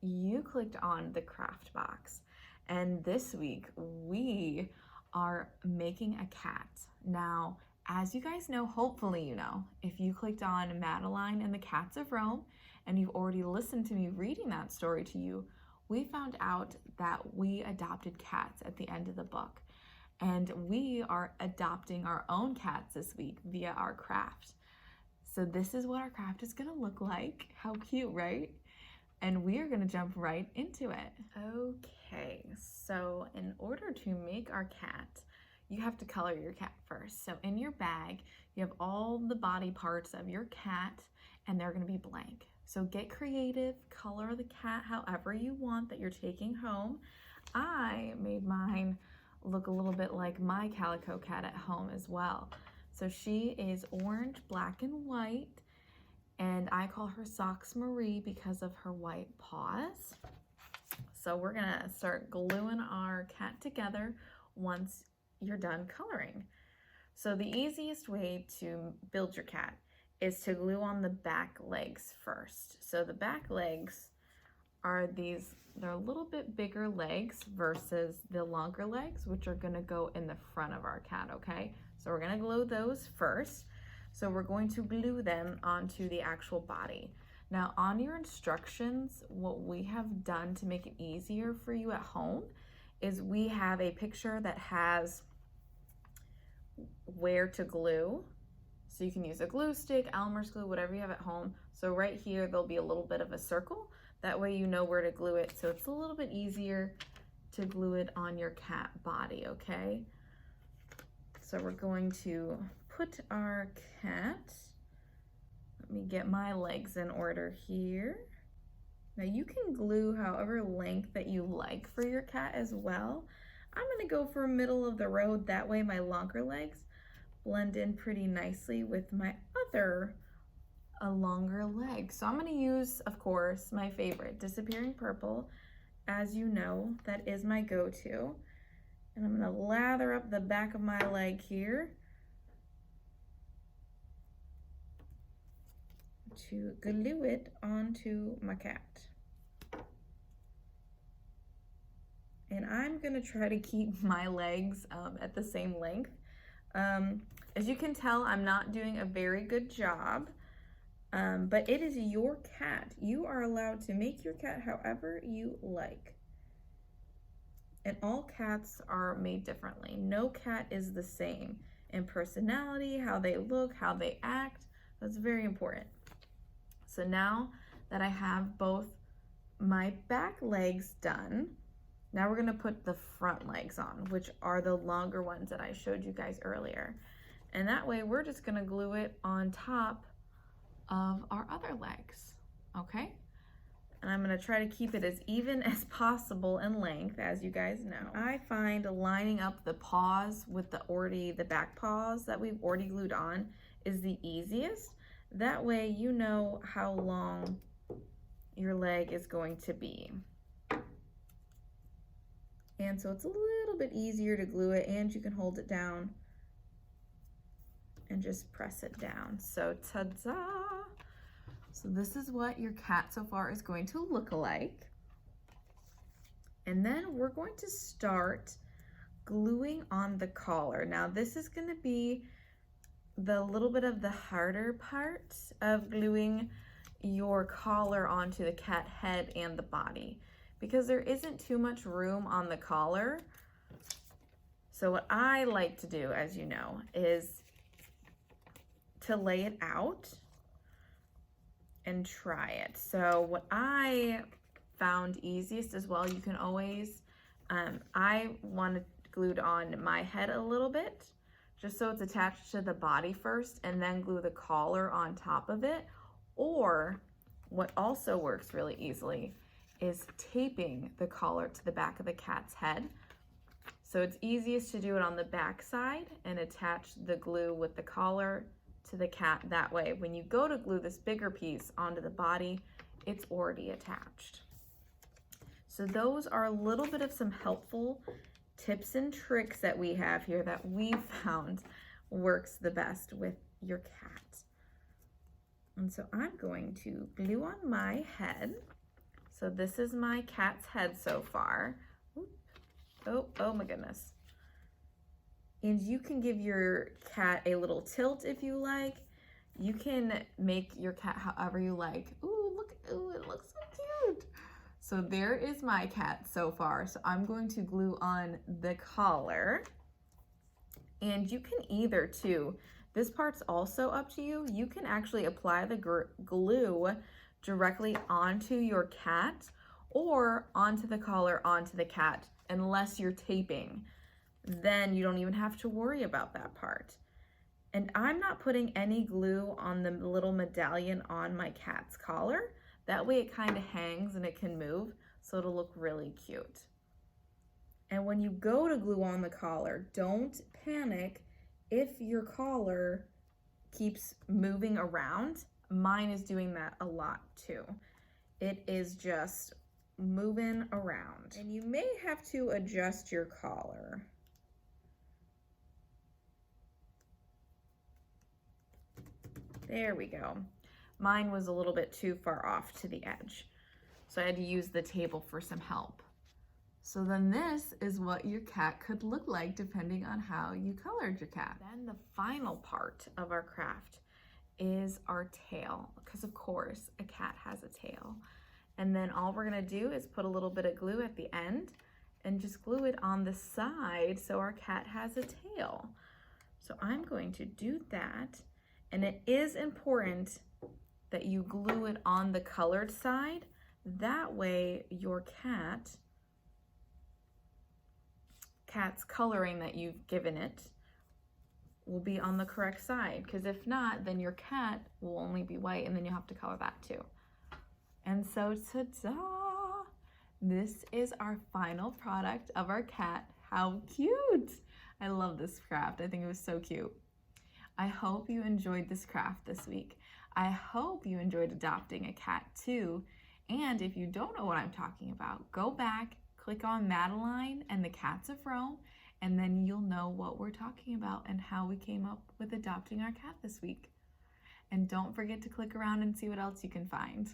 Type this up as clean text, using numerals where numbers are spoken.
you clicked on the craft box, and this week we are making a cat. Now, as you guys know, hopefully you know, if you clicked on Madeline and the Cats of Rome and you've already listened to me reading that story to you, we found out that we adopted cats at the end of the book. And we are adopting our own cats this week via our craft. So this is what our craft is gonna look like. How cute, right? And we are gonna jump right into it. Okay, so in order to make our cat, you have to color your cat first. So in your bag, you have all the body parts of your cat and they're gonna be blank. So get creative, color the cat however you want that you're taking home. I made mine look a little bit like my calico cat at home as well. So she is orange, black, and white, and I call her Socks Marie because of her white paws. So we're gonna start gluing our cat together once you're done coloring. So the easiest way to build your cat is to glue on the back legs first. So the back legs are they're a little bit bigger legs versus the longer legs, which are gonna go in the front of our cat, okay? So we're gonna glue those first. So we're going to glue them onto the actual body. Now on your instructions, what we have done to make it easier for you at home is we have a picture that has where to glue. So you can use a glue stick, Elmer's glue, whatever you have at home. So right here, there'll be a little bit of a circle. That way you know where to glue it. So it's a little bit easier to glue it on your cat body, okay? So we're going to put our cat, let me get my legs in order here. Now you can glue however length that you like for your cat as well. I'm gonna go for middle of the road, that way my longer legs blend in pretty nicely with my other longer leg. So I'm gonna use, of course, my favorite, Disappearing Purple. As you know, that is my go-to. And I'm gonna lather up the back of my leg here to glue it onto my cat. And I'm gonna try to keep my legs at the same length. As you can tell, I'm not doing a very good job. But it is your cat. You are allowed to make your cat however you like. And all cats are made differently. No cat is the same in personality, how they look, how they act. That's very important. So now that I have both my back legs done, now we're gonna put the front legs on, which are the longer ones that I showed you guys earlier. And that way we're just gonna glue it on top of our other legs, okay? And I'm gonna try to keep it as even as possible in length, as you guys know. I find lining up the paws with the back paws that we've already glued on is the easiest. That way you know how long your leg is going to be. And so it's a little bit easier to glue it, and you can hold it down and just press it down. So ta-da! So this is what your cat so far is going to look like. And then we're going to start gluing on the collar. Now this is gonna be the little bit of the harder part of gluing your collar onto the cat head and the body, because there isn't too much room on the collar. So what I like to do, as you know, is to lay it out and try it. So what I found easiest as well, you can always, I want it glued on my head a little bit, just so it's attached to the body first, and then glue the collar on top of it. Or what also works really easily is taping the collar to the back of the cat's head. So it's easiest to do it on the back side and attach the glue with the collar to the cat. That way, when you go to glue this bigger piece onto the body, it's already attached. So those are a little bit of some helpful tips and tricks that we have here that we found works the best with your cat. And so I'm going to glue on my head. So this is my cat's head so far. Oh my goodness. And you can give your cat a little tilt if you like. You can make your cat however you like. Ooh, look, ooh, it looks so cute. So there is my cat so far. So I'm going to glue on the collar. And you can either too, this part's also up to you. You can actually apply the glue directly onto your cat or onto the collar onto the cat, unless you're taping. Then you don't even have to worry about that part. And I'm not putting any glue on the little medallion on my cat's collar. That way it kind of hangs and it can move, so it'll look really cute. And when you go to glue on the collar, don't panic if your collar keeps moving around. Mine is doing that a lot too. It is just moving around. And you may have to adjust your collar. There we go. Mine was a little bit too far off to the edge, so I had to use the table for some help. So then this is what your cat could look like depending on how you colored your cat. Then the final part of our craft is our tail, because of course a cat has a tail. And then all we're gonna do is put a little bit of glue at the end and just glue it on the side so our cat has a tail. So I'm going to do that. And it is important that you glue it on the colored side. That way your cat's coloring that you've given it will be on the correct side, because if not, then your cat will only be white and then you'll have to color that too. And so ta-da! This is our final product of our cat. How cute! I love this craft. I think it was so cute. I hope you enjoyed this craft this week. I hope you enjoyed adopting a cat too. And if you don't know what I'm talking about, go back, click on Madeline and the Cats of Rome, and then you'll know what we're talking about and how we came up with adopting our cat this week. And don't forget to click around and see what else you can find.